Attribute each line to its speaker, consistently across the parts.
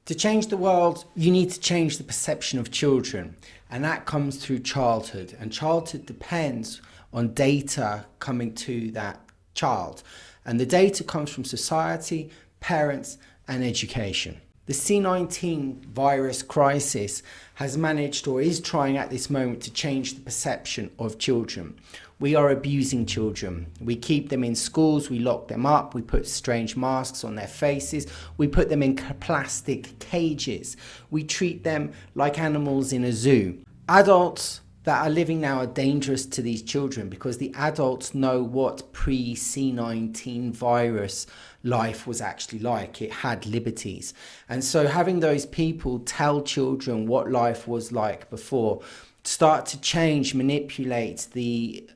Speaker 1: To change the world, you need to change the perception of children, and that comes through childhood. And childhood depends on data coming to that child. And the data comes from society, parents, and education. The C-19 virus crisis has managed, or is trying at this moment, to change the perception of children. We are abusing children. We keep them in schools, we lock them up, we put strange masks on their faces, we put them in plastic cages. We treat them like animals in a zoo. Adults that are living now are dangerous to these children because the adults know what pre-C-19 virus life was actually like. It had liberties. And so having those people tell children what life was like before start to change, manipulate the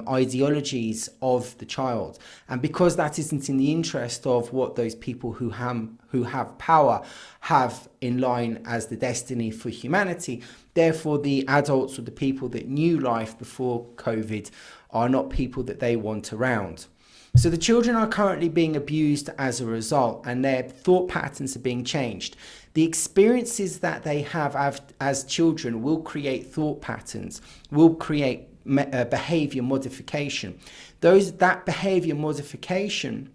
Speaker 1: ideologies of the child. And because that isn't in the interest of what those people who have power have in line as the destiny for humanity, therefore the adults or the people that knew life before COVID are not people that they want around. So the children are currently being abused as a result, and their thought patterns are being changed. The experiences that they have as children will create thought patterns, will create behavior modification. That behavior modification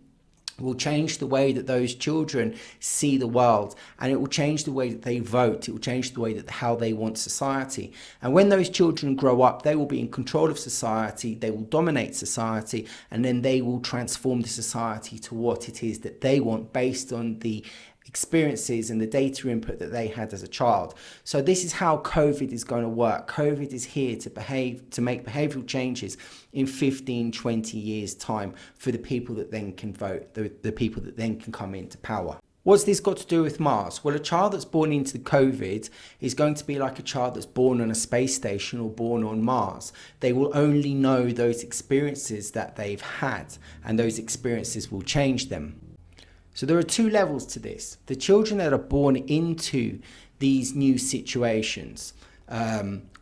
Speaker 1: will change the way that those children see the world, and it will change the way that they vote. It will change the way that how they want society. And when those children grow up, they will be in control of society, they will dominate society, and then they will transform the society to what it is that they want based on the experiences and the data input that they had as a child. So this is how COVID is going to work. COVID is here to make behavioral changes in 15, 20 years time for the people that then can vote, the people that then can come into power. What's this got to do with Mars? Well, a child that's born into COVID is going to be like a child that's born on a space station or born on Mars. They will only know those experiences that they've had, and those experiences will change them. So there are two levels to this. The children that are born into these new situations,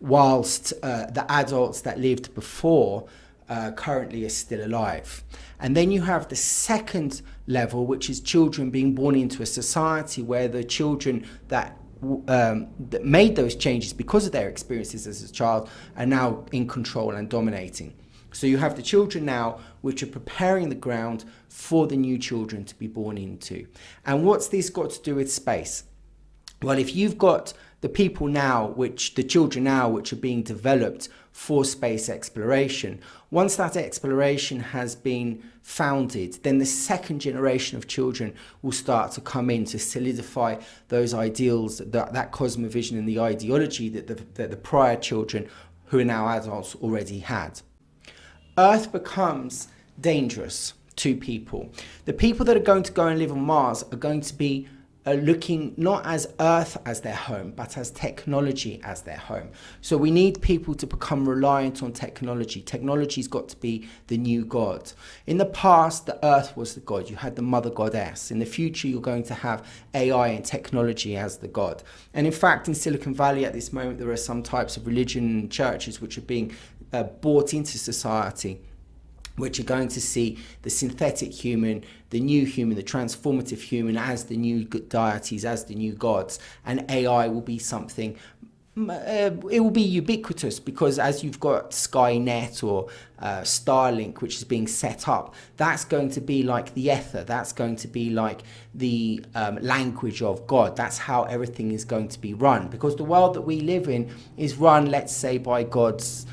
Speaker 1: whilst the adults that lived before currently are still alive. And then you have the second level, which is children being born into a society where the children that made those changes because of their experiences as a child are now in control and dominating. So you have the children now which are preparing the ground for the new children to be born into. And what's this got to do with space? Well, if you've got the people now, the children now, which are being developed for space exploration, once that exploration has been founded, then the second generation of children will start to come in to solidify those ideals, that cosmovision and the ideology that the prior children who are now adults already had. Earth becomes dangerous to people. The people that are going to go and live on Mars are going to be looking not as Earth as their home, but as technology as their home. So we need people to become reliant on technology. Technology's got to be the new God. In the past, the Earth was the God. You had the mother goddess. In the future, you're going to have AI and technology as the God. And in fact, in Silicon Valley at this moment, there are some types of religion and churches which are being brought into society, which are going to see the synthetic human, the new human, the transformative human as the new deities, as the new gods. And AI will be something, it will be ubiquitous, because as you've got Skynet or Starlink, which is being set up, that's going to be like the ether, that's going to be like the language of God. That's how everything is going to be run, because the world that we live in is run, let's say, by God's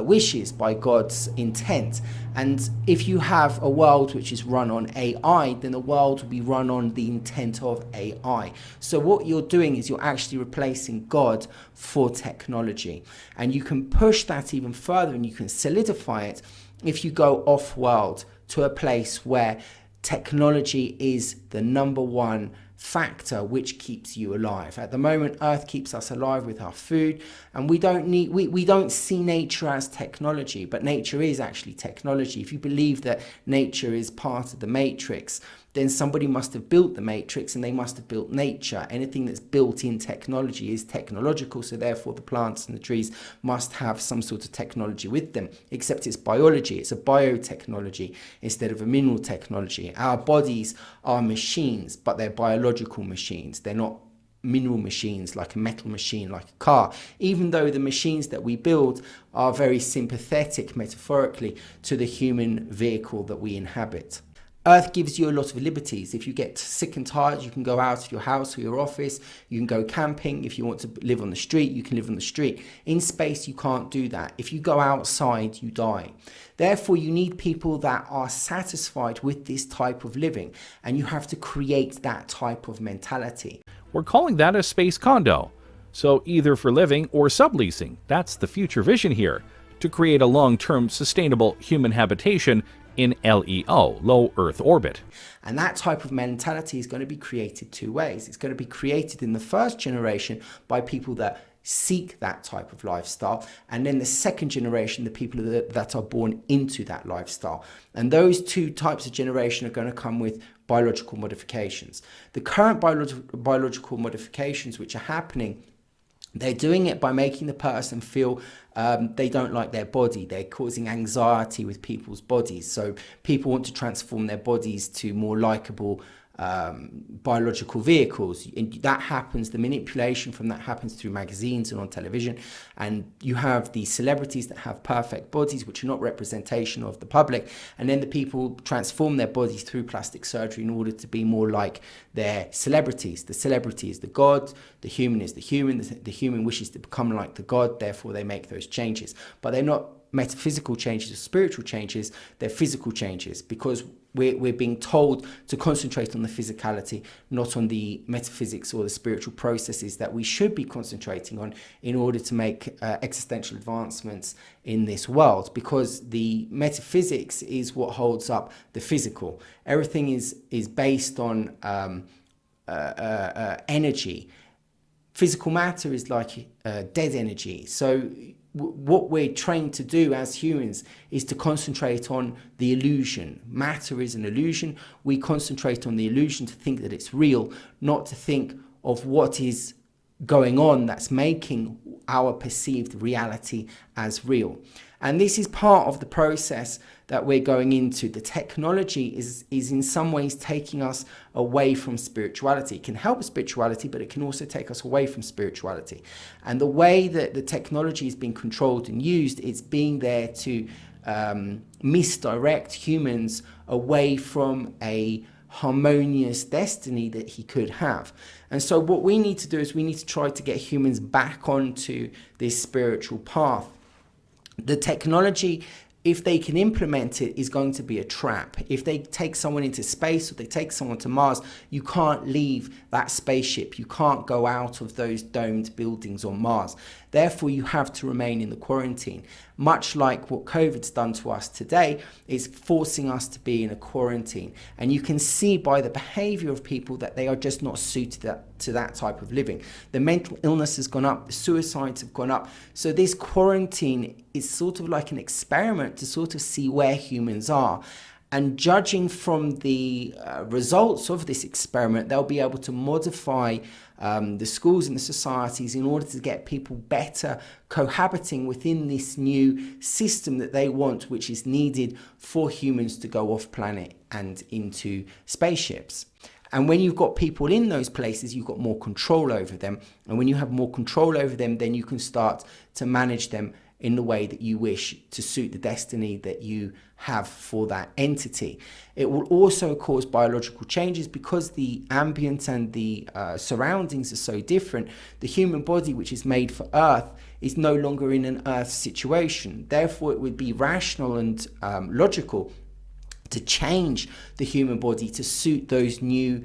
Speaker 1: wishes, by God's intent. And if you have a world which is run on AI, then the world will be run on the intent of AI. So what you're doing is you're actually replacing God for technology. And you can push that even further, and you can solidify it if you go off-world to a place where technology is the number one factor which keeps you alive. At the moment, Earth keeps us alive with our food, and we don't see nature as technology, but nature is actually technology. If you believe that nature is part of the matrix, then somebody must have built the matrix, and they must have built nature. Anything that's built in technology is technological, so therefore the plants and the trees must have some sort of technology with them, except it's biology. It's a biotechnology instead of a mineral technology. Our bodies are machines, but they're biological machines. They're not mineral machines, like a metal machine, like a car, even though the machines that we build are very sympathetic, metaphorically, to the human vehicle that we inhabit. Earth gives you a lot of liberties. If you get sick and tired, you can go out of your house or your office. You can go camping. If you want to live on the street, you can live on the street. In space, you can't do that. If you go outside, you die. Therefore, you need people that are satisfied with this type of living, and you have to create that type of mentality.
Speaker 2: We're calling that a space condo. So either for living or subleasing. That's the future vision here, to create a long-term sustainable human habitation in LEO, low Earth orbit.
Speaker 1: And that type of mentality is going to be created two ways. It's going to be created in the first generation by people that seek that type of lifestyle, and then the second generation, the people that are born into that lifestyle. And those two types of generation are going to come with biological modifications. The current biological modifications which are happening, they're doing it by making the person feel they don't like their body. They're causing anxiety with people's bodies. So people want to transform their bodies to more likable biological vehicles. And that happens, the manipulation from that happens through magazines and on television. And you have the celebrities that have perfect bodies, which are not representation of the public. And then the people transform their bodies through plastic surgery in order to be more like their celebrities. The celebrity is the god, the human is the human. The human wishes to become like the god, therefore they make those changes. But they're not metaphysical changes or spiritual changes, they're physical changes, because we're being told to concentrate on the physicality, not on the metaphysics or the spiritual processes that we should be concentrating on in order to make existential advancements in this world, because the metaphysics is what holds up the physical. Everything is based on energy. Physical matter is like dead energy. So what we're trained to do as humans is to concentrate on the illusion. Matter is an illusion. We concentrate on the illusion to think that it's real, not to think of what is going on that's making our perceived reality as real. And this is part of the process that we're going into. The technology is in some ways taking us away from spirituality. It can help spirituality, but it can also take us away from spirituality. And the way that the technology is being controlled and used, it's being there to misdirect humans away from a harmonious destiny that he could have. And so what we need to do is we need to try to get humans back onto this spiritual path. The technology, if they can implement it, is going to be a trap. If they take someone into space or they take someone to Mars, you can't leave that spaceship. You can't go out of those domed buildings on Mars. Therefore, you have to remain in the quarantine. Much like what COVID's done to us today, is forcing us to be in a quarantine. And you can see by the behavior of people that they are just not suited to that type of living. The mental illness has gone up, the suicides have gone up. So this quarantine is sort of like an experiment to sort of see where humans are. And judging from the results of this experiment, they'll be able to modify the schools and the societies in order to get people better cohabiting within this new system that they want, which is needed for humans to go off planet and into spaceships. And when you've got people in those places, you've got more control over them. And when you have more control over them, then you can start to manage them in the way that you wish to suit the destiny that you have for that entity. It will also cause biological changes because the ambient and the surroundings are so different. The human body, which is made for Earth, is no longer in an Earth situation. Therefore, it would be rational and logical to change the human body to suit those new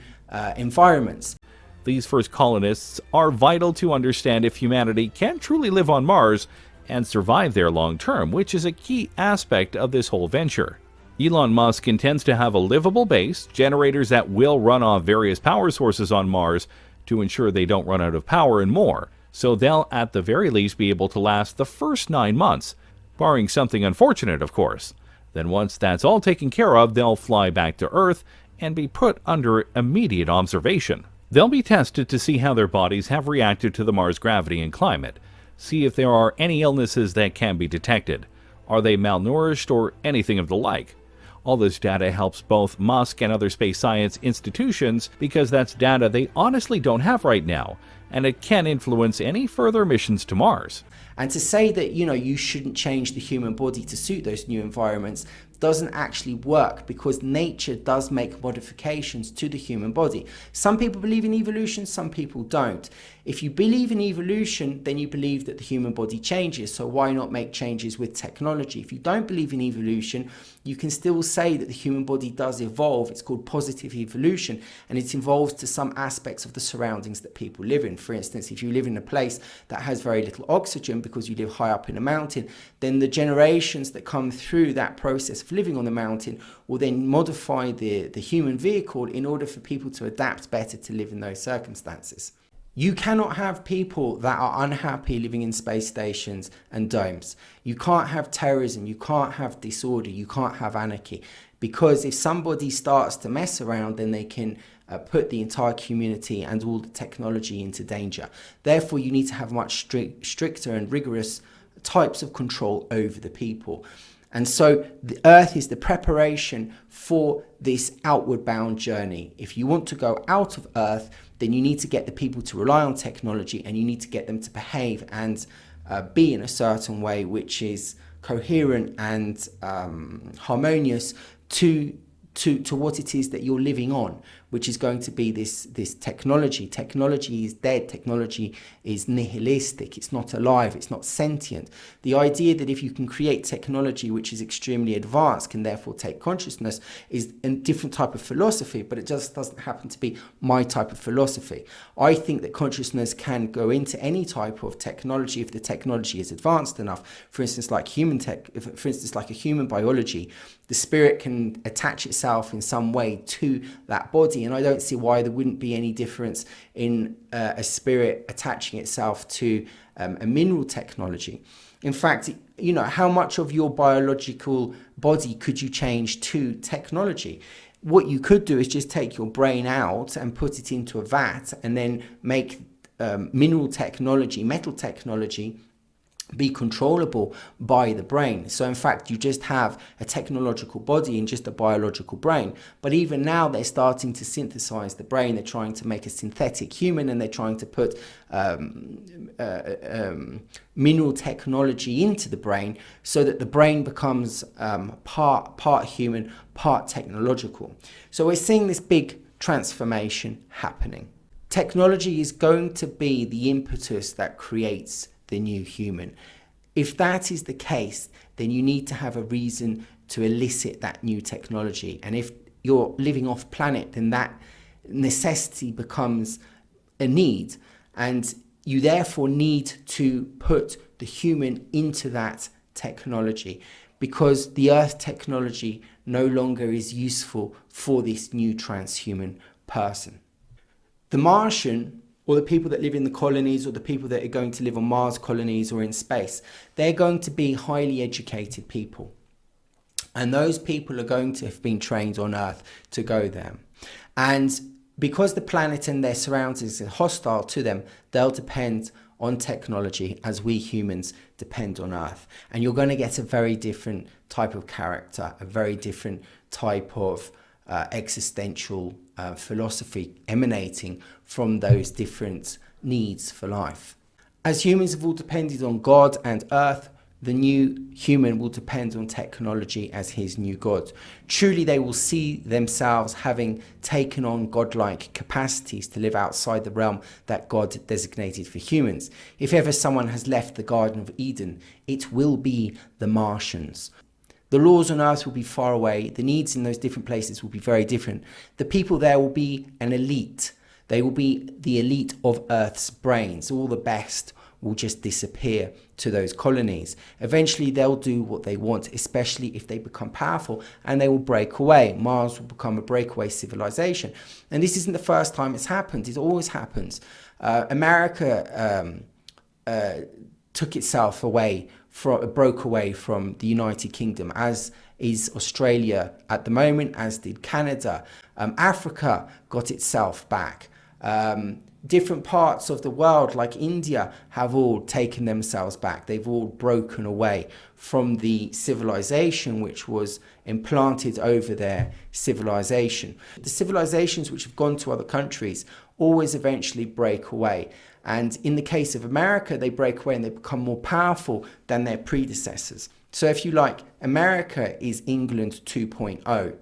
Speaker 1: environments.
Speaker 2: These first colonists are vital to understand if humanity can truly live on Mars and survive there long term, which is a key aspect of this whole venture. Elon Musk intends to have a livable base, generators that will run off various power sources on Mars to ensure they don't run out of power, and more. So they'll at the very least be able to last the first 9 months, barring something unfortunate, of course. Then once that's all taken care of, they'll fly back to Earth and be put under immediate observation. They'll be tested to see how their bodies have reacted to the Mars gravity and climate. See if there are any illnesses that can be detected. Are they malnourished or anything of the like? All this data helps both Musk and other space science institutions because that's data they honestly don't have right now, and it can influence any further missions to Mars.
Speaker 1: And to say that, you shouldn't change the human body to suit those new environments doesn't actually work, because nature does make modifications to the human body. Some people believe in evolution, some people don't. If you believe in evolution, then you believe that the human body changes, so why not make changes with technology? If you don't believe in evolution, you can still say that the human body does evolve. It's called positive evolution, and it evolves to some aspects of the surroundings that people live in. For instance, if you live in a place that has very little oxygen because you live high up in a mountain, then the generations that come through that process of living on the mountain will then modify the human vehicle in order for people to adapt better to live in those circumstances. You cannot have people that are unhappy living in space stations and domes. You can't have terrorism, you can't have disorder, you can't have anarchy. Because if somebody starts to mess around, then they can put the entire community and all the technology into danger. Therefore, you need to have much stricter and rigorous types of control over the people. And so the Earth is the preparation for this outward bound journey. If you want to go out of Earth, then you need to get the people to rely on technology, and you need to get them to behave and be in a certain way which is coherent and harmonious to what it is that you're living on, which is going to be this technology. Technology is dead. Technology is nihilistic. It's not alive. It's not sentient. The idea that if you can create technology which is extremely advanced, can therefore take consciousness, is a different type of philosophy, but it just doesn't happen to be my type of philosophy. I think that consciousness can go into any type of technology if the technology is advanced enough. For instance, like like a human biology, the spirit can attach itself in some way to that body, and I don't see why there wouldn't be any difference in a spirit attaching itself to a mineral technology. In fact, how much of your biological body could you change to technology? What you could do is just take your brain out and put it into a vat, and then make mineral technology, metal technology, be controllable by the brain. So in fact, you just have a technological body and just a biological brain. But even now, they're starting to synthesize the brain. They're trying to make a synthetic human, and they're trying to put mineral technology into the brain so that the brain becomes part human, part technological. So we're seeing this big transformation happening. Technology is going to be the impetus that creates the new human. If that is the case, then you need to have a reason to elicit that new technology. And if you're living off planet, then that necessity becomes a need. And you therefore need to put the human into that technology, because the Earth technology no longer is useful for this new transhuman person. The Martian, or the people that live in the colonies, or the people that are going to live on Mars colonies or in space, they're going to be highly educated people. And those people are going to have been trained on Earth to go there. And because the planet and their surroundings are hostile to them, they'll depend on technology as we humans depend on Earth. And you're going to get a very different type of character, a very different type of existential philosophy emanating from those different needs for life. As humans have all depended on God and Earth, the new human will depend on technology as his new God. Truly, they will see themselves having taken on godlike capacities to live outside the realm that God designated for humans. If ever someone has left the Garden of Eden, it will be the Martians. The laws on Earth will be far away. The needs in those different places will be very different. The people there will be an elite. They will be the elite of Earth's brains. All the best will just disappear to those colonies. Eventually, they'll do what they want, especially if they become powerful, and they will break away. Mars will become a breakaway civilization. And this isn't the first time it's happened. It always happens. America took itself away, broke away from the United Kingdom, as is Australia at the moment, as did Canada. Africa got itself back. different parts of the world, like India, have all taken themselves back. They've all broken away from the civilization which was implanted over their civilization. The civilizations which have gone to other countries always eventually break away. And in the case of America, they break away and they become more powerful than their predecessors. So if you like, America is England 2.0.